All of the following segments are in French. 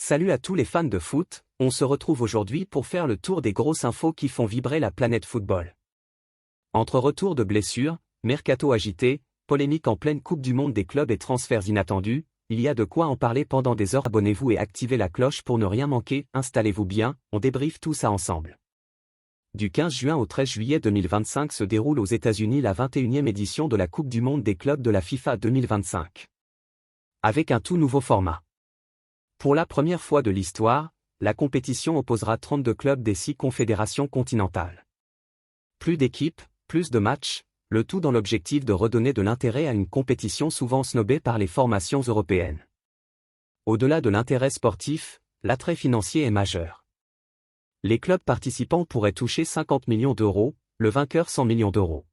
Salut à tous les fans de foot, on se retrouve aujourd'hui pour faire le tour des grosses infos qui font vibrer la planète football. Entre retours de blessures, mercato agité, polémique en pleine Coupe du Monde des clubs et transferts inattendus, il y a de quoi en parler pendant des heures. Abonnez-vous et activez la cloche pour ne rien manquer, installez-vous bien, on débriefe tout ça ensemble. Du 15 juin au 13 juillet 2025 se déroule aux États-Unis la 21e édition de la Coupe du Monde des clubs de la FIFA 2025. Avec un tout nouveau format. Pour la première fois de l'histoire, la compétition opposera 32 clubs des 6 confédérations continentales. Plus d'équipes, plus de matchs, le tout dans l'objectif de redonner de l'intérêt à une compétition souvent snobée par les formations européennes. Au-delà de l'intérêt sportif, l'attrait financier est majeur. Les clubs participants pourraient toucher 50 millions d'euros, le vainqueur 100 millions d'euros.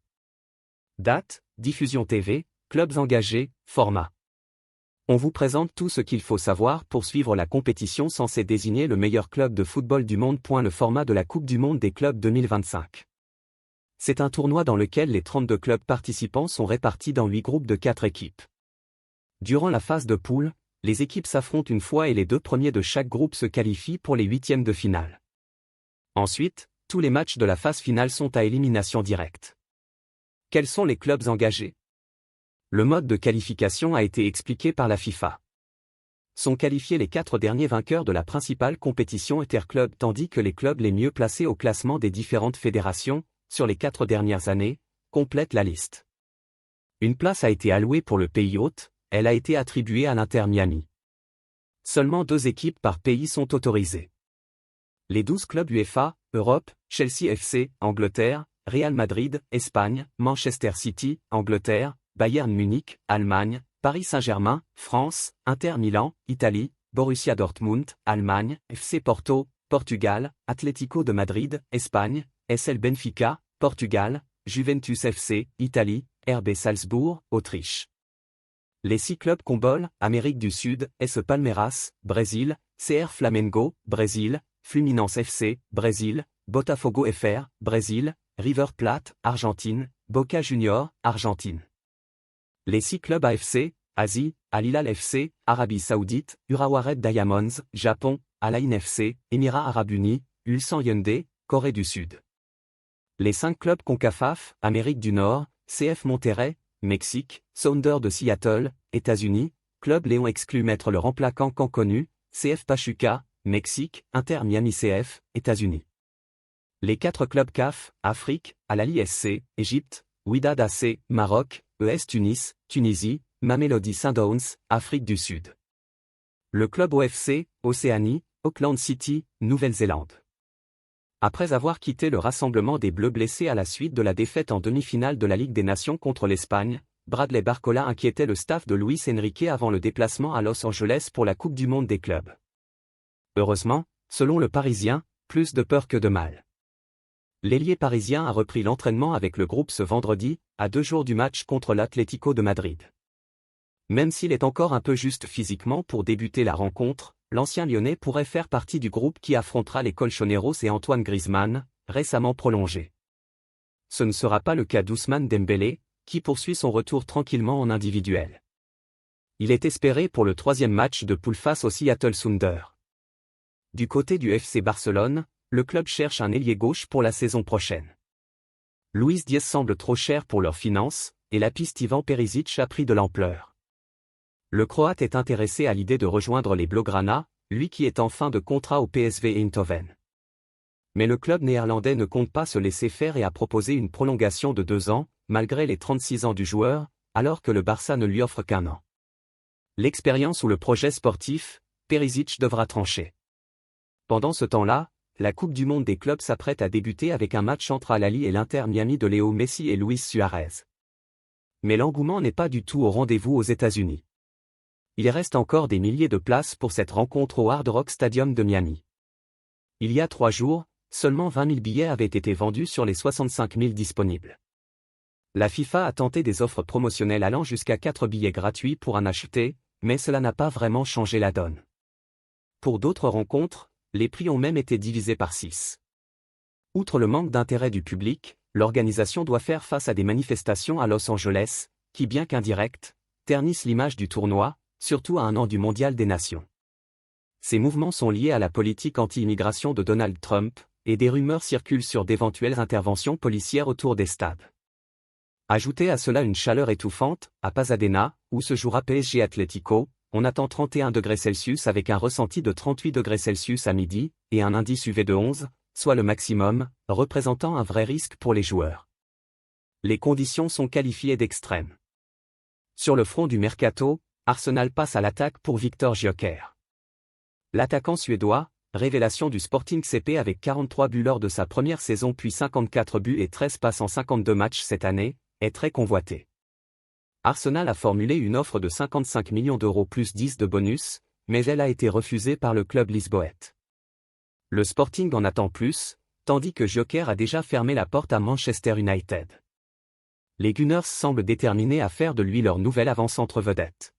Date, diffusion TV, clubs engagés, format. On vous présente tout ce qu'il faut savoir pour suivre la compétition censée désigner le meilleur club de football du monde. Le format de la Coupe du Monde des clubs 2025. C'est un tournoi dans lequel les 32 clubs participants sont répartis dans 8 groupes de 4 équipes. Durant la phase de poule, les équipes s'affrontent une fois et les 2 premiers de chaque groupe se qualifient pour les 8e de finale. Ensuite, tous les matchs de la phase finale sont à élimination directe. Quels sont les clubs engagés ? Le mode de qualification a été expliqué par la FIFA. Sont qualifiés les 4 derniers vainqueurs de la principale compétition interclub tandis que les clubs les mieux placés au classement des différentes fédérations, sur les 4 dernières années, complètent la liste. Une place a été allouée pour le pays hôte, elle a été attribuée à l'Inter Miami. Seulement 2 équipes par pays sont autorisées. Les 12 clubs UEFA, Europe, Chelsea FC, Angleterre, Real Madrid, Espagne, Manchester City, Angleterre, Bayern Munich, Allemagne, Paris Saint-Germain, France, Inter Milan, Italie, Borussia Dortmund, Allemagne, FC Porto, Portugal, Atlético de Madrid, Espagne, SL Benfica, Portugal, Juventus FC, Italie, RB Salzbourg, Autriche. Les 6 clubs Combol, Amérique du Sud, S Palmeiras, Brésil, CR Flamengo, Brésil, Fluminense FC, Brésil, Botafogo FR, Brésil, River Plate, Argentine, Boca Juniors, Argentine. Les 6 clubs AFC, Asie, Al Hilal FC, Arabie Saoudite, Urawa Red Diamonds, Japon, Al Ain FC, Émirats Arabes Unis, Ulsan Hyundai, Corée du Sud. Les 5 clubs CONCACAF, Amérique du Nord, CF Monterrey, Mexique, Sounders de Seattle, États-Unis, Club Léon exclu Maître le remplaçant Canconu, CF Pachuca, Mexique, Inter Miami CF, États-Unis. Les 4 clubs CAF, Afrique, Al Ahly SC, Égypte, Wydad AC, Maroc, ES Tunis, Tunisie, Mamelodi Sundowns, Afrique du Sud. Le club OFC, Océanie, Auckland City, Nouvelle-Zélande. Après avoir quitté le rassemblement des Bleus blessés à la suite de la défaite en demi-finale de la Ligue des Nations contre l'Espagne, Bradley Barcola inquiétait le staff de Luis Enrique avant le déplacement à Los Angeles pour la Coupe du Monde des clubs. Heureusement, selon le Parisien, plus de peur que de mal. L'ailier parisien a repris l'entraînement avec le groupe ce vendredi, à 2 jours du match contre l'Atlético de Madrid. Même s'il est encore un peu juste physiquement pour débuter la rencontre, l'ancien Lyonnais pourrait faire partie du groupe qui affrontera les Colchoneros et Antoine Griezmann, récemment prolongé. Ce ne sera pas le cas d'Ousmane Dembélé, qui poursuit son retour tranquillement en individuel. Il est espéré pour le 3e match de poule face au Seattle Sounders. Du côté du FC Barcelone, le club cherche un ailier gauche pour la saison prochaine. Luis Diaz semble trop cher pour leurs finances, et la piste Ivan Perisic a pris de l'ampleur. Le Croate est intéressé à l'idée de rejoindre les Blaugrana, lui qui est en fin de contrat au PSV Eindhoven. Mais le club néerlandais ne compte pas se laisser faire et a proposé une prolongation de 2 ans, malgré les 36 ans du joueur, alors que le Barça ne lui offre qu'1 an. L'expérience ou le projet sportif, Perisic devra trancher. Pendant ce temps-là, la Coupe du Monde des clubs s'apprête à débuter avec un match entre Al Ahly et l'Inter Miami de Léo Messi et Luis Suarez. Mais l'engouement n'est pas du tout au rendez-vous aux États-Unis. Il reste encore des milliers de places pour cette rencontre au Hard Rock Stadium de Miami. Il y a 3 jours, seulement 20 000 billets avaient été vendus sur les 65 000 disponibles. La FIFA a tenté des offres promotionnelles allant jusqu'à 4 billets gratuits pour un acheté, mais cela n'a pas vraiment changé la donne. Pour d'autres rencontres, les prix ont même été divisés par 6. Outre le manque d'intérêt du public, l'organisation doit faire face à des manifestations à Los Angeles, qui bien qu'indirectes, ternissent l'image du tournoi, surtout à 1 an du Mondial des Nations. Ces mouvements sont liés à la politique anti-immigration de Donald Trump, et des rumeurs circulent sur d'éventuelles interventions policières autour des stades. Ajoutez à cela une chaleur étouffante, à Pasadena, où se jouera PSG Atlético, on attend 31 degrés Celsius avec un ressenti de 38 degrés Celsius à midi, et un indice UV de 11, soit le maximum, représentant un vrai risque pour les joueurs. Les conditions sont qualifiées d'extrêmes. Sur le front du mercato, Arsenal passe à l'attaque pour Viktor Gyökeres. L'attaquant suédois, révélation du Sporting CP avec 43 buts lors de sa première saison puis 54 buts et 13 passes en 52 matchs cette année, est très convoité. Arsenal a formulé une offre de 55 millions d'euros plus 10 de bonus, mais elle a été refusée par le club lisboète. Le Sporting en attend plus, tandis que Gyökeres a déjà fermé la porte à Manchester United. Les Gunners semblent déterminés à faire de lui leur nouvel avant-centre vedette.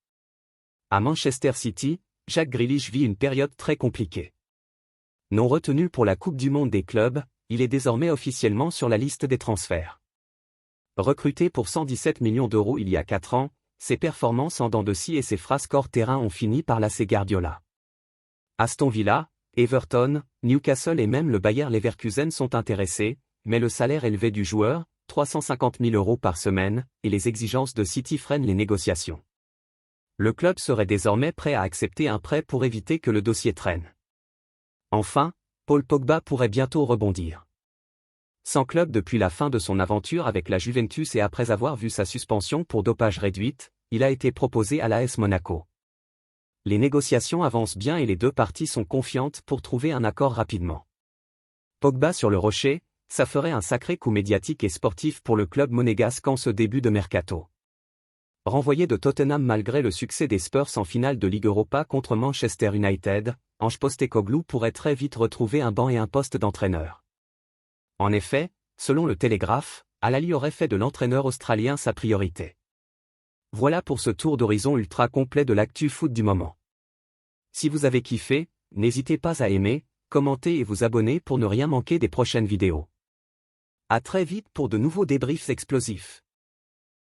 À Manchester City, Jack Grealish vit une période très compliquée. Non retenu pour la Coupe du Monde des clubs, il est désormais officiellement sur la liste des transferts. Recruté pour 117 millions d'euros il y a 4 ans, ses performances en dents de scie et ses frasques hors terrain ont fini par lasser Guardiola. Aston Villa, Everton, Newcastle et même le Bayer Leverkusen sont intéressés, mais le salaire élevé du joueur, 350 000 euros par semaine, et les exigences de City freinent les négociations. Le club serait désormais prêt à accepter un prêt pour éviter que le dossier traîne. Enfin, Paul Pogba pourrait bientôt rebondir. Sans club depuis la fin de son aventure avec la Juventus et après avoir vu sa suspension pour dopage réduite, il a été proposé à l'AS Monaco. Les négociations avancent bien et les deux parties sont confiantes pour trouver un accord rapidement. Pogba sur le rocher, ça ferait un sacré coup médiatique et sportif pour le club monégasque en ce début de mercato. Renvoyé de Tottenham malgré le succès des Spurs en finale de Ligue Europa contre Manchester United, Ange Postecoglou pourrait très vite retrouver un banc et un poste d'entraîneur. En effet, selon le Télégraphe, Al-Ahly aurait fait de l'entraîneur australien sa priorité. Voilà pour ce tour d'horizon ultra complet de l'actu foot du moment. Si vous avez kiffé, n'hésitez pas à aimer, commenter et vous abonner pour ne rien manquer des prochaines vidéos. À très vite pour de nouveaux débriefs explosifs.